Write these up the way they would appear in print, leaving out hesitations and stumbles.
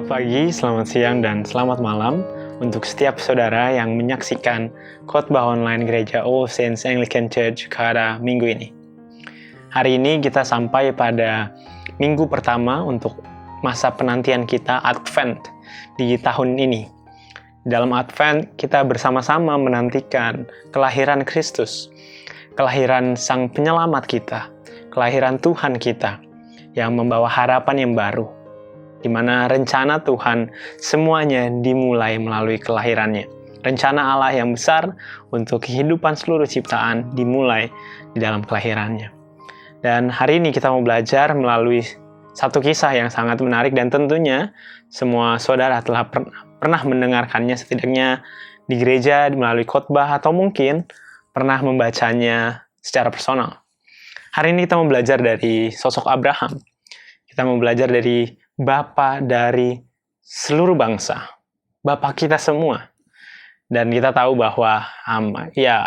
Selamat pagi, selamat siang, dan selamat malam untuk setiap saudara yang menyaksikan khotbah online Gereja All Saints Anglican Church Jakarta minggu ini. Hari ini kita sampai pada minggu pertama untuk masa penantian kita Advent di tahun ini. Dalam Advent, kita bersama-sama menantikan kelahiran Kristus, kelahiran Sang Penyelamat kita, kelahiran Tuhan kita yang membawa harapan yang baru, di mana rencana Tuhan semuanya dimulai melalui kelahirannya. Rencana Allah yang besar untuk kehidupan seluruh ciptaan dimulai di dalam kelahirannya. Dan hari ini kita mau belajar melalui satu kisah yang sangat menarik, dan tentunya semua saudara telah pernah mendengarkannya setidaknya di gereja melalui khotbah, atau mungkin pernah membacanya secara personal. Hari ini kita mau belajar dari sosok Abraham. Kita mau belajar dari Bapa dari seluruh bangsa, Bapa kita semua. Dan kita tahu bahwa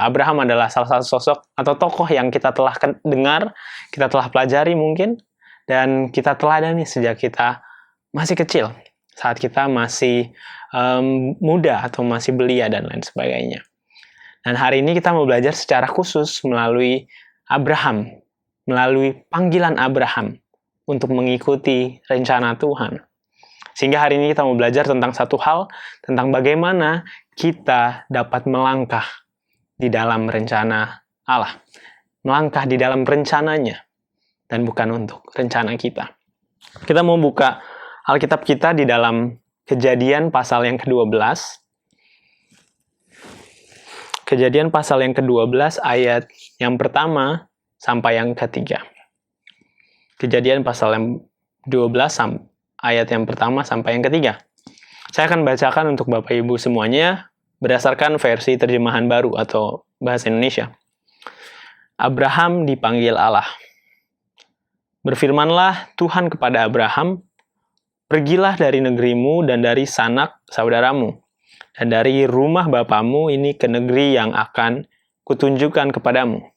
Abraham adalah salah satu sosok atau tokoh yang kita telah dengar, kita telah pelajari mungkin, dan kita teladani sejak kita masih kecil, saat kita masih muda atau masih belia dan lain sebagainya. Dan hari ini kita mau belajar secara khusus melalui Abraham, melalui panggilan Abraham untuk mengikuti rencana Tuhan. Sehingga hari ini kita mau belajar tentang satu hal, tentang bagaimana kita dapat melangkah di dalam rencana Allah. Melangkah di dalam rencananya, dan bukan untuk rencana kita. Kita mau buka Alkitab kita di dalam Kejadian pasal yang ke-12. Kejadian pasal yang ke-12 ayat yang pertama sampai yang ketiga. Kejadian pasal yang 12 ayat yang pertama sampai yang ketiga. Saya akan bacakan untuk Bapak Ibu semuanya berdasarkan versi terjemahan baru atau bahasa Indonesia. Abraham dipanggil Allah. Berfirmanlah Tuhan kepada Abraham, "Pergilah dari negerimu dan dari sanak saudaramu, dan dari rumah bapamu ini ke negeri yang akan kutunjukkan kepadamu.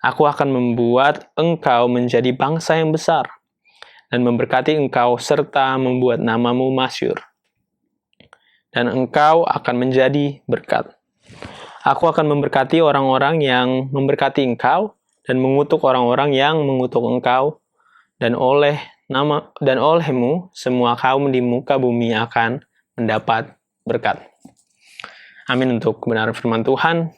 Aku akan membuat engkau menjadi bangsa yang besar, dan memberkati engkau serta membuat namamu masyhur. Dan engkau akan menjadi berkat. Aku akan memberkati orang-orang yang memberkati engkau, dan mengutuk orang-orang yang mengutuk engkau, dan olehmu semua kaum di muka bumi akan mendapat berkat." Amin untuk kebenaran firman Tuhan.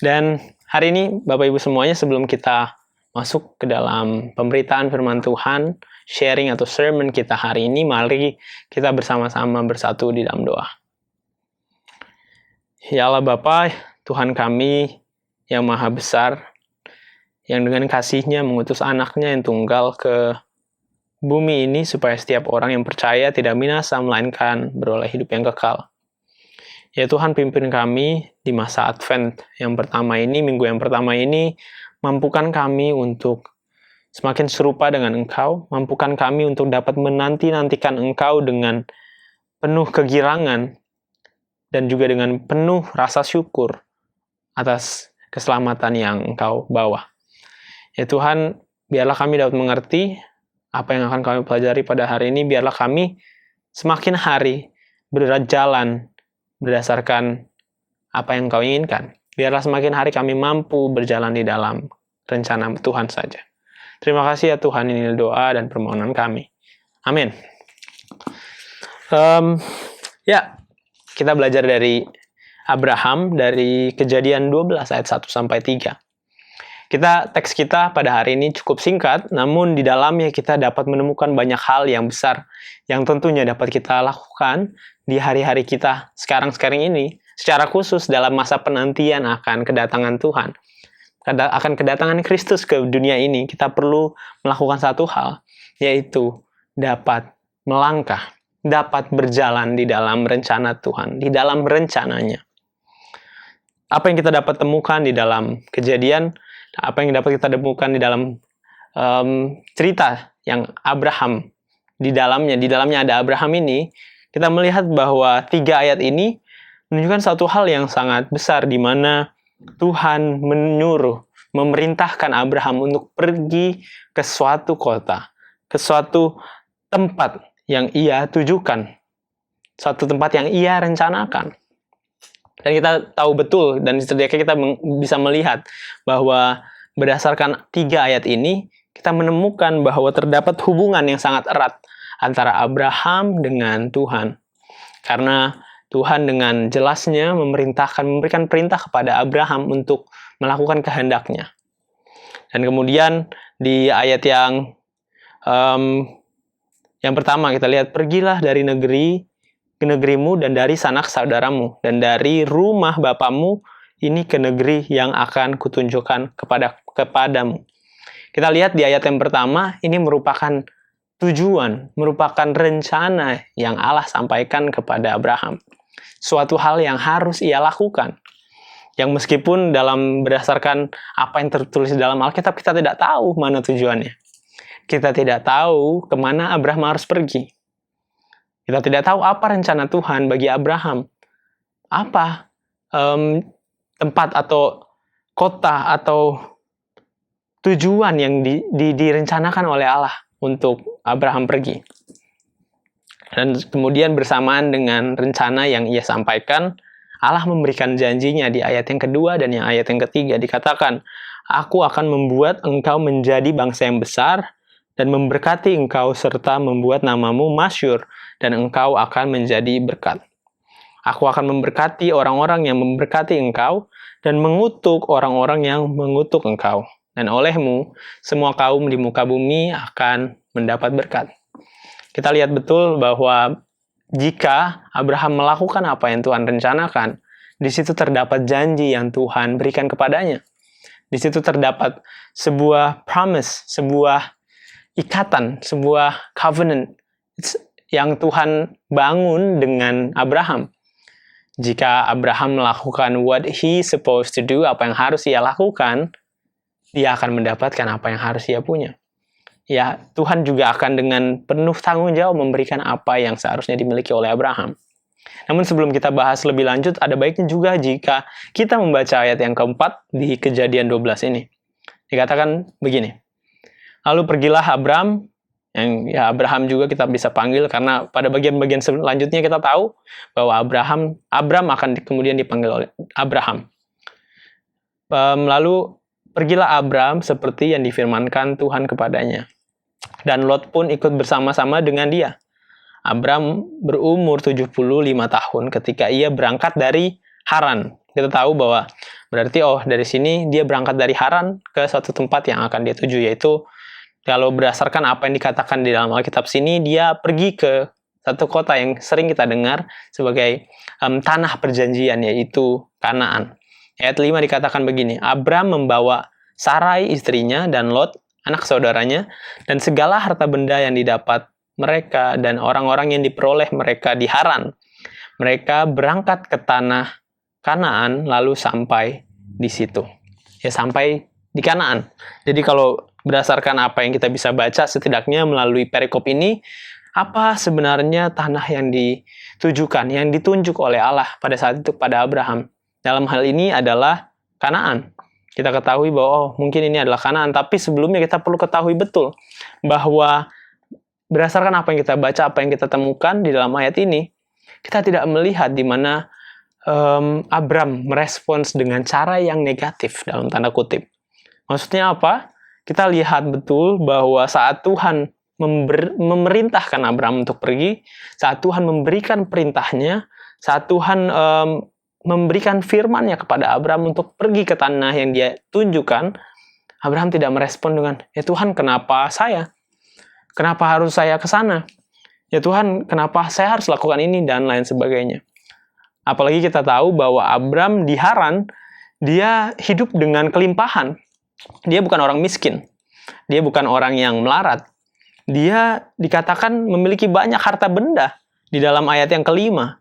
Dan hari ini Bapak Ibu semuanya, sebelum kita masuk ke dalam pemberitaan firman Tuhan, sharing atau sermon kita hari ini, mari kita bersama-sama bersatu di dalam doa. Ya Allah Bapa, Tuhan kami yang maha besar, yang dengan kasih-Nya mengutus anak-Nya yang tunggal ke bumi ini supaya setiap orang yang percaya tidak binasa melainkan beroleh hidup yang kekal. Ya Tuhan, pimpin kami di masa Advent yang pertama ini, minggu yang pertama ini, mampukan kami untuk semakin serupa dengan Engkau, mampukan kami untuk dapat menanti-nantikan Engkau dengan penuh kegirangan, dan juga dengan penuh rasa syukur atas keselamatan yang Engkau bawa. Ya Tuhan, biarlah kami dapat mengerti apa yang akan kami pelajari pada hari ini, biarlah kami semakin hari berjalan berdasarkan apa yang Kau inginkan. Biarlah semakin hari kami mampu berjalan di dalam rencana Tuhan saja. Terima kasih ya Tuhan, ini doa dan permohonan kami. Amin. Kita belajar dari Abraham dari Kejadian 12 ayat 1 sampai 3. Teks kita pada hari ini cukup singkat, namun di dalamnya kita dapat menemukan banyak hal yang besar yang tentunya dapat kita lakukan di hari-hari kita sekarang ini, secara khusus dalam masa penantian akan kedatangan Tuhan, akan kedatangan Kristus ke dunia ini. Kita perlu melakukan satu hal, yaitu dapat melangkah, dapat berjalan di dalam rencana Tuhan, di dalam rencananya. Apa yang kita dapat temukan di dalam Kejadian, apa yang dapat kita temukan di dalam cerita yang Abraham di dalamnya ada Abraham ini, kita melihat bahwa 3 ayat ini menunjukkan satu hal yang sangat besar, di mana Tuhan memerintahkan Abraham untuk pergi ke suatu kota, ke suatu tempat yang ia tujukan, suatu tempat yang ia rencanakan. Dan kita tahu betul, dan setidaknya kita bisa melihat bahwa berdasarkan 3 ayat ini, kita menemukan bahwa terdapat hubungan yang sangat erat antara Abraham dengan Tuhan. Karena Tuhan dengan jelasnya memberikan perintah kepada Abraham untuk melakukan kehendaknya. Dan kemudian di ayat yang pertama kita lihat, pergilah dari ke negerimu dan dari sanak saudaramu dan dari rumah bapamu ini ke negeri yang akan kutunjukkan kepadamu. Kita lihat di ayat yang pertama, ini merupakan tujuan, merupakan rencana yang Allah sampaikan kepada Abraham. Suatu hal yang harus ia lakukan. Yang meskipun berdasarkan apa yang tertulis dalam Alkitab, kita tidak tahu mana tujuannya. Kita tidak tahu kemana Abraham harus pergi. Kita tidak tahu apa rencana Tuhan bagi Abraham. Apa tempat atau kota atau tujuan yang direncanakan oleh Allah untuk Abraham pergi. Dan kemudian bersamaan dengan rencana yang ia sampaikan, Allah memberikan janjinya di ayat yang kedua dan yang ayat yang ketiga. Dikatakan, aku akan membuat engkau menjadi bangsa yang besar dan memberkati engkau serta membuat namamu masyhur dan engkau akan menjadi berkat. Aku akan memberkati orang-orang yang memberkati engkau dan mengutuk orang-orang yang mengutuk engkau. Dan olehmu, semua kaum di muka bumi akan mendapat berkat. Kita lihat betul bahwa jika Abraham melakukan apa yang Tuhan rencanakan, di situ terdapat janji yang Tuhan berikan kepadanya. Di situ terdapat sebuah promise, sebuah ikatan, sebuah covenant yang Tuhan bangun dengan Abraham. Jika Abraham melakukan what he supposed to do, apa yang harus ia lakukan, dia akan mendapatkan apa yang harus ia punya. Ya, Tuhan juga akan dengan penuh tanggung jawab memberikan apa yang seharusnya dimiliki oleh Abraham. Namun sebelum kita bahas lebih lanjut, ada baiknya juga jika kita membaca ayat yang keempat di Kejadian 12 ini. Dikatakan begini, lalu pergilah Abram, yang ya Abraham juga kita bisa panggil karena pada bagian-bagian selanjutnya kita tahu bahwa Abram akan kemudian dipanggil oleh Abraham. Lalu pergilah Abram seperti yang difirmankan Tuhan kepadanya. Dan Lot pun ikut bersama-sama dengan dia. Abram berumur 75 tahun ketika ia berangkat dari Haran. Kita tahu bahwa berarti dari sini dia berangkat dari Haran ke suatu tempat yang akan dia tuju, yaitu kalau berdasarkan apa yang dikatakan di dalam Alkitab sini, dia pergi ke satu kota yang sering kita dengar sebagai tanah perjanjian, yaitu Kanaan. Ayat 5 dikatakan begini, Abram membawa Sarai istrinya dan Lot, anak saudaranya, dan segala harta benda yang didapat mereka dan orang-orang yang diperoleh mereka di Haran. Mereka berangkat ke tanah Kanaan lalu sampai di situ. Ya, sampai di Kanaan. Jadi kalau berdasarkan apa yang kita bisa baca setidaknya melalui perikop ini, apa sebenarnya tanah yang ditujukan, yang ditunjuk oleh Allah pada saat itu kepada Abraham. Dalam hal ini adalah Kanaan. Kita ketahui bahwa mungkin ini adalah Kanaan, tapi sebelumnya kita perlu ketahui betul bahwa berdasarkan apa yang kita baca, apa yang kita temukan di dalam ayat ini, kita tidak melihat di mana Abram merespons dengan cara yang negatif dalam tanda kutip. Maksudnya apa? Kita lihat betul bahwa saat Tuhan memerintahkan Abraham untuk pergi, saat Tuhan memberikan perintahnya, saat Tuhan memberikan firman-Nya kepada Abraham untuk pergi ke tanah yang dia tunjukkan, Abraham tidak merespon dengan, ya Tuhan, kenapa saya? Kenapa harus saya ke sana? Ya Tuhan, kenapa saya harus lakukan ini? Dan lain sebagainya. Apalagi kita tahu bahwa Abram di Haran, dia hidup dengan kelimpahan. Dia bukan orang miskin. Dia bukan orang yang melarat. Dia dikatakan memiliki banyak harta benda di dalam ayat yang kelima.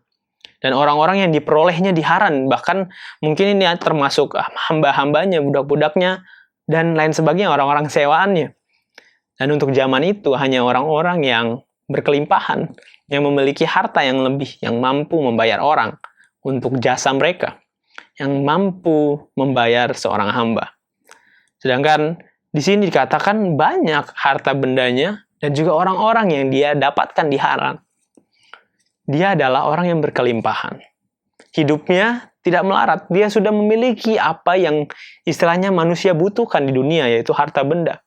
Dan orang-orang yang diperolehnya di Haran, bahkan mungkin ini termasuk hamba-hambanya, budak-budaknya, dan lain sebagainya, orang-orang sewaannya. Dan untuk zaman itu hanya orang-orang yang berkelimpahan, yang memiliki harta yang lebih, yang mampu membayar orang untuk jasa mereka, yang mampu membayar seorang hamba. Sedangkan di sini dikatakan banyak harta bendanya dan juga orang-orang yang dia dapatkan di Haran. Dia adalah orang yang berkelimpahan. Hidupnya tidak melarat. Dia sudah memiliki apa yang istilahnya manusia butuhkan di dunia, yaitu harta benda.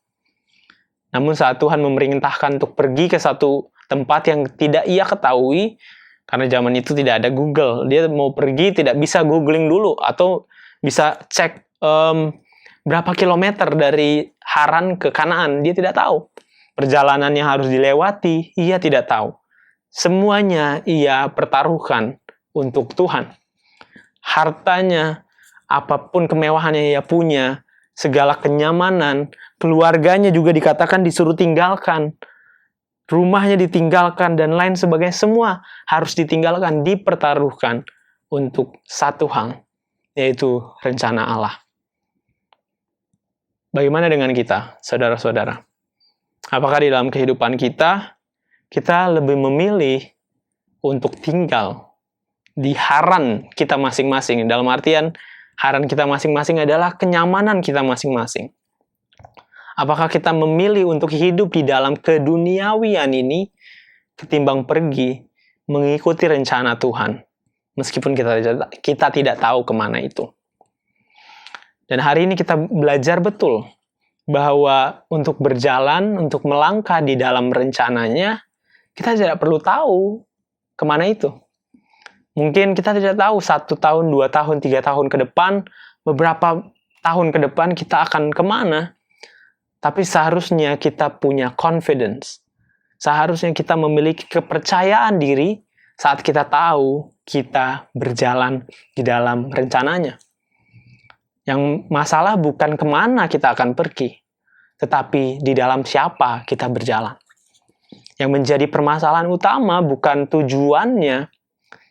Namun saat Tuhan memerintahkan untuk pergi ke satu tempat yang tidak ia ketahui, karena zaman itu tidak ada Google. Dia mau pergi tidak bisa googling dulu, atau bisa cek berapa kilometer dari Haran ke Kanaan. Dia tidak tahu. Perjalanan yang harus dilewati, ia tidak tahu. Semuanya ia pertaruhkan untuk Tuhan. Hartanya, apapun kemewahan yang ia punya, segala kenyamanan, keluarganya juga dikatakan disuruh tinggalkan. Rumahnya ditinggalkan dan lain sebagainya. Semua harus ditinggalkan, dipertaruhkan untuk satu hal, yaitu rencana Allah. Bagaimana dengan kita, saudara-saudara? Apakah di dalam kehidupan kita lebih memilih untuk tinggal di Haran kita masing-masing? Dalam artian, Haran kita masing-masing adalah kenyamanan kita masing-masing. Apakah kita memilih untuk hidup di dalam keduniawian ini ketimbang pergi mengikuti rencana Tuhan, meskipun kita tidak tahu kemana itu? Dan hari ini kita belajar betul bahwa untuk berjalan, untuk melangkah di dalam rencananya, kita tidak perlu tahu kemana itu. Mungkin kita tidak tahu 1 tahun, 2 tahun, 3 tahun ke depan, beberapa tahun ke depan kita akan kemana. Tapi seharusnya kita punya confidence. Seharusnya kita memiliki kepercayaan diri saat kita tahu kita berjalan di dalam rencananya. Yang masalah bukan kemana kita akan pergi, tetapi di dalam siapa kita berjalan. Yang menjadi permasalahan utama bukan tujuannya,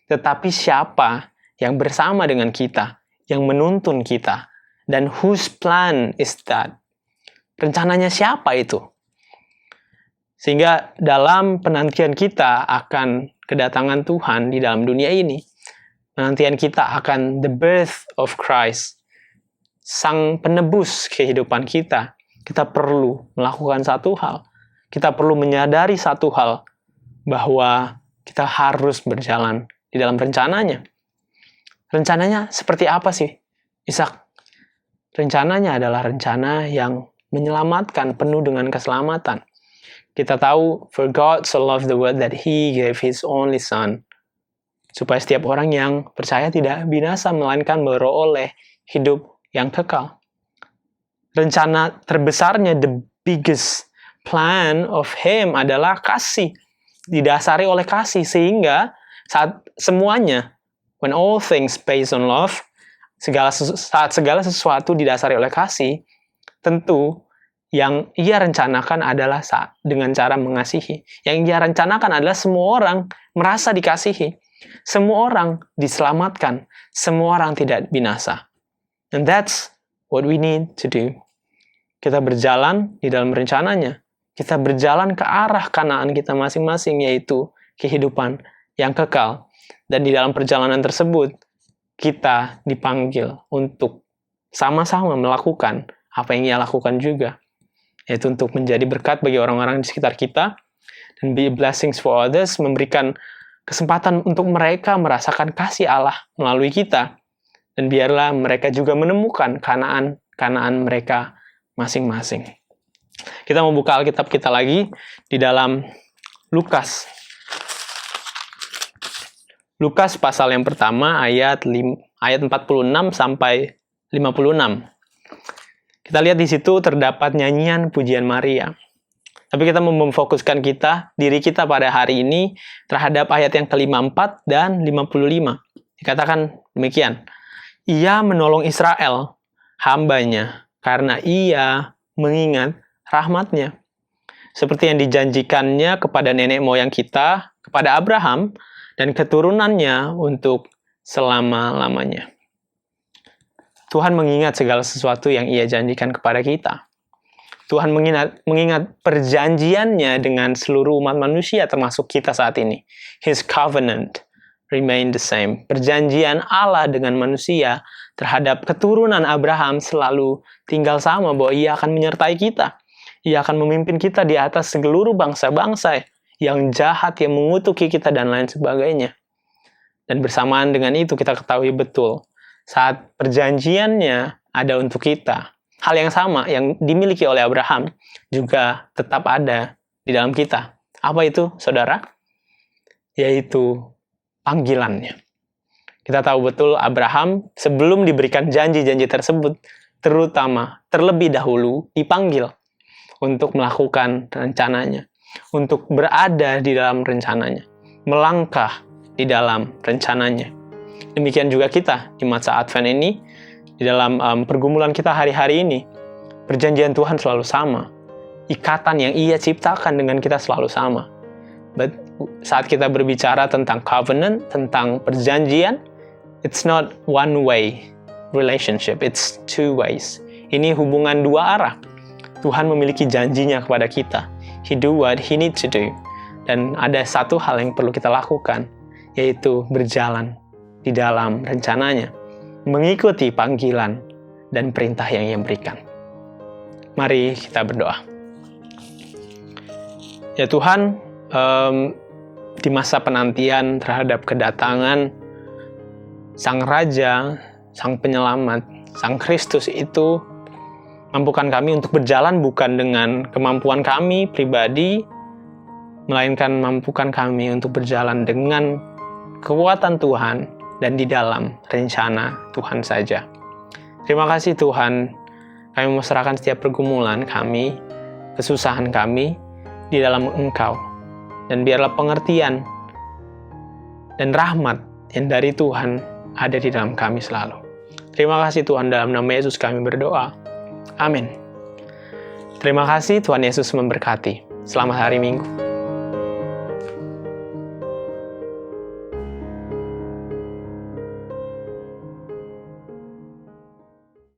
tetapi siapa yang bersama dengan kita, yang menuntun kita. Dan whose plan is that? Rencananya siapa itu? Sehingga dalam penantian kita akan kedatangan Tuhan di dalam dunia ini, penantian kita akan the birth of Christ, Sang Penebus kehidupan kita, kita perlu melakukan satu hal. Kita perlu menyadari satu hal, bahwa kita harus berjalan di dalam rencananya. Rencananya seperti apa sih, Ishak? Rencananya adalah rencana yang menyelamatkan, penuh dengan keselamatan. Kita tahu, for God so loved the world that He gave His only Son, supaya setiap orang yang percaya tidak binasa, melainkan beroleh hidup yang kekal. Rencana terbesarnya, the biggest plan of Him adalah kasih. Didasari oleh kasih, sehingga saat semuanya, when all things based on love, saat segala sesuatu didasari oleh kasih, tentu yang ia rencanakan adalah dengan cara mengasihi. Yang ia rencanakan adalah semua orang merasa dikasihi. Semua orang diselamatkan. Semua orang tidak binasa. And that's what we need to do. Kita berjalan di dalam rencananya. Kita berjalan ke arah Kanaan kita masing-masing, yaitu kehidupan yang kekal. Dan di dalam perjalanan tersebut, kita dipanggil untuk sama-sama melakukan apa yang ia lakukan juga, yaitu untuk menjadi berkat bagi orang-orang di sekitar kita, dan be blessings for others, memberikan kesempatan untuk mereka merasakan kasih Allah melalui kita, dan biarlah mereka juga menemukan Kanaan mereka masing-masing. Kita mau buka Alkitab kita lagi di dalam Lukas. Lukas pasal yang pertama ayat 46 sampai 56. Kita lihat di situ terdapat nyanyian pujian Maria. Tapi kita mau memfokuskan diri kita pada hari ini terhadap ayat yang ke-54 dan 55. Dikatakan demikian. Ia menolong Israel, hambanya, karena ia mengingat rahmatnya. Seperti yang dijanjikannya kepada nenek moyang kita, kepada Abraham, dan keturunannya untuk selama-lamanya. Tuhan mengingat segala sesuatu yang ia janjikan kepada kita. Tuhan mengingat perjanjiannya dengan seluruh umat manusia, termasuk kita saat ini. His covenant remain the same. Perjanjian Allah dengan manusia terhadap keturunan Abraham selalu tinggal sama, bahwa ia akan menyertai kita. Ia akan memimpin kita di atas seluruh bangsa-bangsa yang jahat, yang mengutuki kita, dan lain sebagainya. Dan bersamaan dengan itu kita ketahui betul, saat perjanjiannya ada untuk kita, hal yang sama yang dimiliki oleh Abraham juga tetap ada di dalam kita. Apa itu, saudara? Yaitu panggilannya. Kita tahu betul Abraham sebelum diberikan janji-janji tersebut, terutama terlebih dahulu dipanggil untuk melakukan rencananya, untuk berada di dalam rencananya, melangkah di dalam rencananya. Demikian juga kita di masa Advent ini, di dalam pergumulan kita hari-hari ini, perjanjian Tuhan selalu sama. Ikatan yang Ia ciptakan dengan kita selalu sama. But saat kita berbicara tentang covenant, tentang perjanjian, it's not one way relationship, it's two ways. Ini hubungan dua arah. Tuhan memiliki janjinya kepada kita. He do what He need to do. Dan ada satu hal yang perlu kita lakukan, yaitu berjalan di dalam rencananya, mengikuti panggilan dan perintah yang Ia berikan. Mari kita berdoa. Ya Tuhan, di masa penantian terhadap kedatangan Sang Raja, Sang Penyelamat, Sang Kristus itu, mampukan kami untuk berjalan bukan dengan kemampuan kami pribadi, melainkan mampukan kami untuk berjalan dengan kekuatan Tuhan dan di dalam rencana Tuhan saja. Terima kasih Tuhan, kami menyerahkan setiap pergumulan kami, kesusahan kami di dalam Engkau. Dan biarlah pengertian dan rahmat yang dari Tuhan ada di dalam kami selalu. Terima kasih Tuhan, dalam nama Yesus kami berdoa. Amin. Terima kasih, Tuhan Yesus memberkati. Selamat hari Minggu.